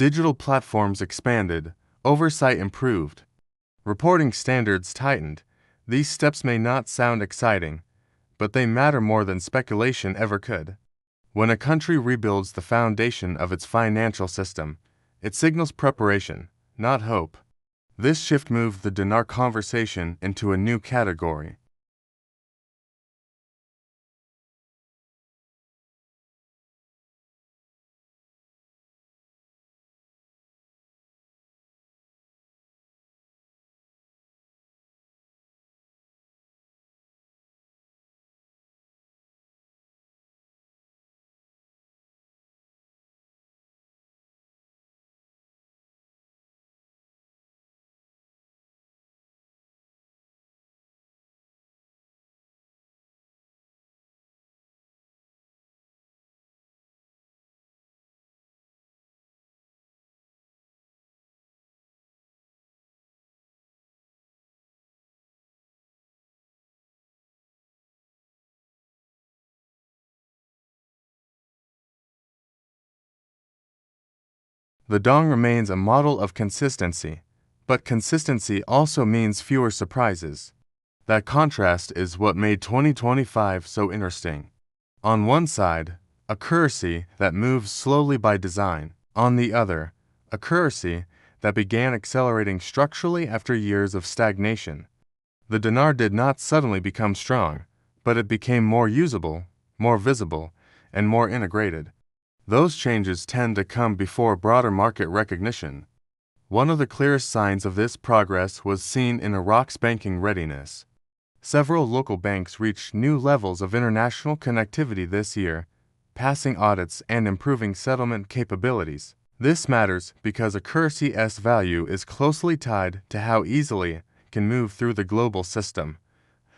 Digital platforms expanded, oversight improved, reporting standards tightened. These steps may not sound exciting, but they matter more than speculation ever could. When a country rebuilds the foundation of its financial system, it signals preparation, not hope. This shift moved the dinar conversation into a new category. The dong remains a model of consistency, but consistency also means fewer surprises. That contrast is what made 2025 so interesting. On one side, a currency that moves slowly by design. On the other, a currency that began accelerating structurally after years of stagnation. The dinar did not suddenly become strong, but it became more usable, more visible, and more integrated. Those changes tend to come before broader market recognition. One of the clearest signs of this progress was seen in Iraq's banking readiness. Several local banks reached new levels of international connectivity this year, passing audits and improving settlement capabilities. This matters because a currency's value is closely tied to how easily it can move through the global system.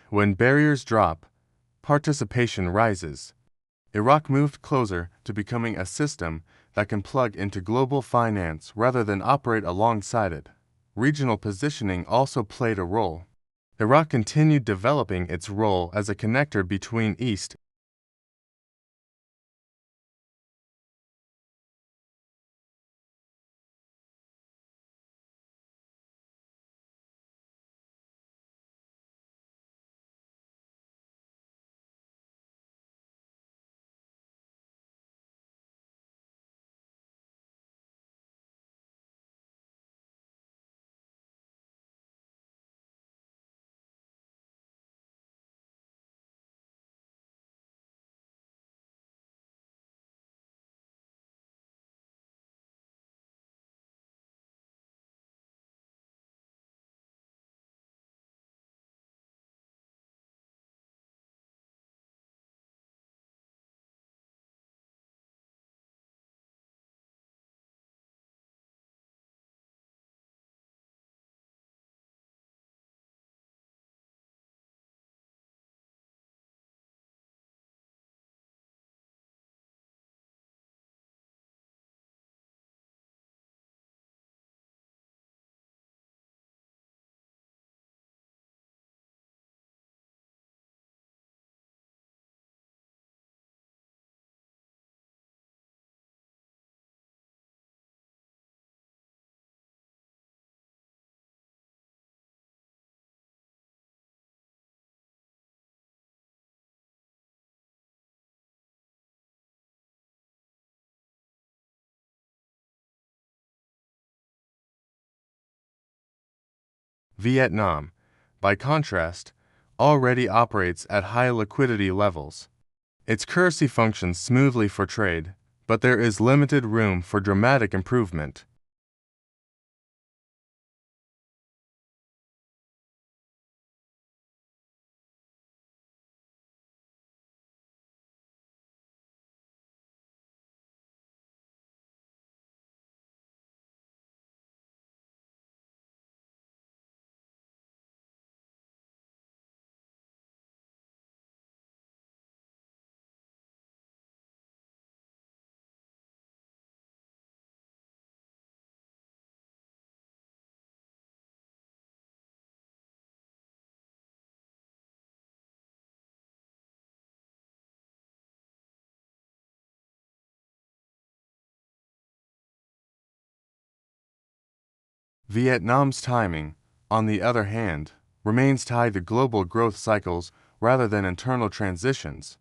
When barriers drop, participation rises. Iraq moved closer to becoming a system that can plug into global finance rather than operate alongside it. Regional positioning also played a role. Iraq continued developing its role as a connector between East Vietnam, by contrast, already operates at high liquidity levels. Its currency functions smoothly for trade, but there is limited room for dramatic improvement. Vietnam's timing, on the other hand, remains tied to global growth cycles rather than internal transitions.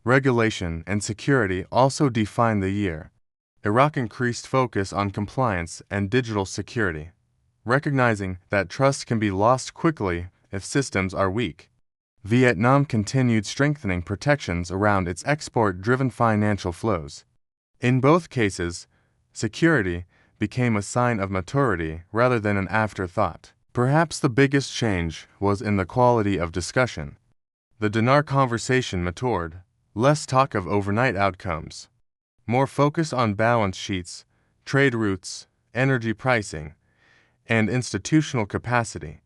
Regulation and security also define the year. Iraq increased focus on compliance and digital security, recognizing that trust can be lost quickly if systems are weak. Vietnam continued strengthening protections around its export-driven financial flows. In both cases, security became a sign of maturity rather than an afterthought. Perhaps the biggest change was in the quality of discussion. The dinar conversation matured, less talk of overnight outcomes, more focus on balance sheets, trade routes, energy pricing, and institutional capacity.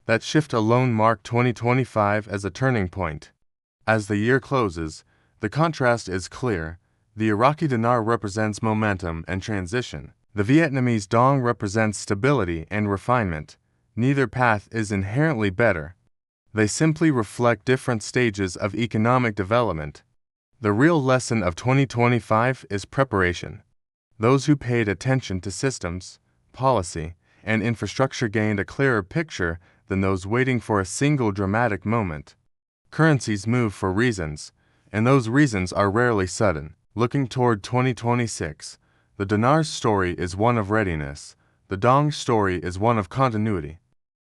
That shift alone marked 2025 as a turning point. As the year closes, the contrast is clear. The Iraqi dinar represents momentum and transition. The Vietnamese dong represents stability and refinement. Neither path is inherently better. They simply reflect different stages of economic development. The real lesson of 2025 is preparation. Those who paid attention to systems, policy, and infrastructure gained a clearer picture than those waiting for a single dramatic moment. Currencies move for reasons, and those reasons are rarely sudden. Looking toward 2026, the dinar's story is one of readiness. The dong's story is one of continuity.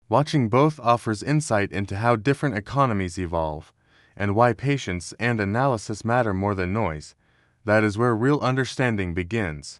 Watching both offers insight into how different economies evolve, and why patience and analysis matter more than noise. That is where real understanding begins.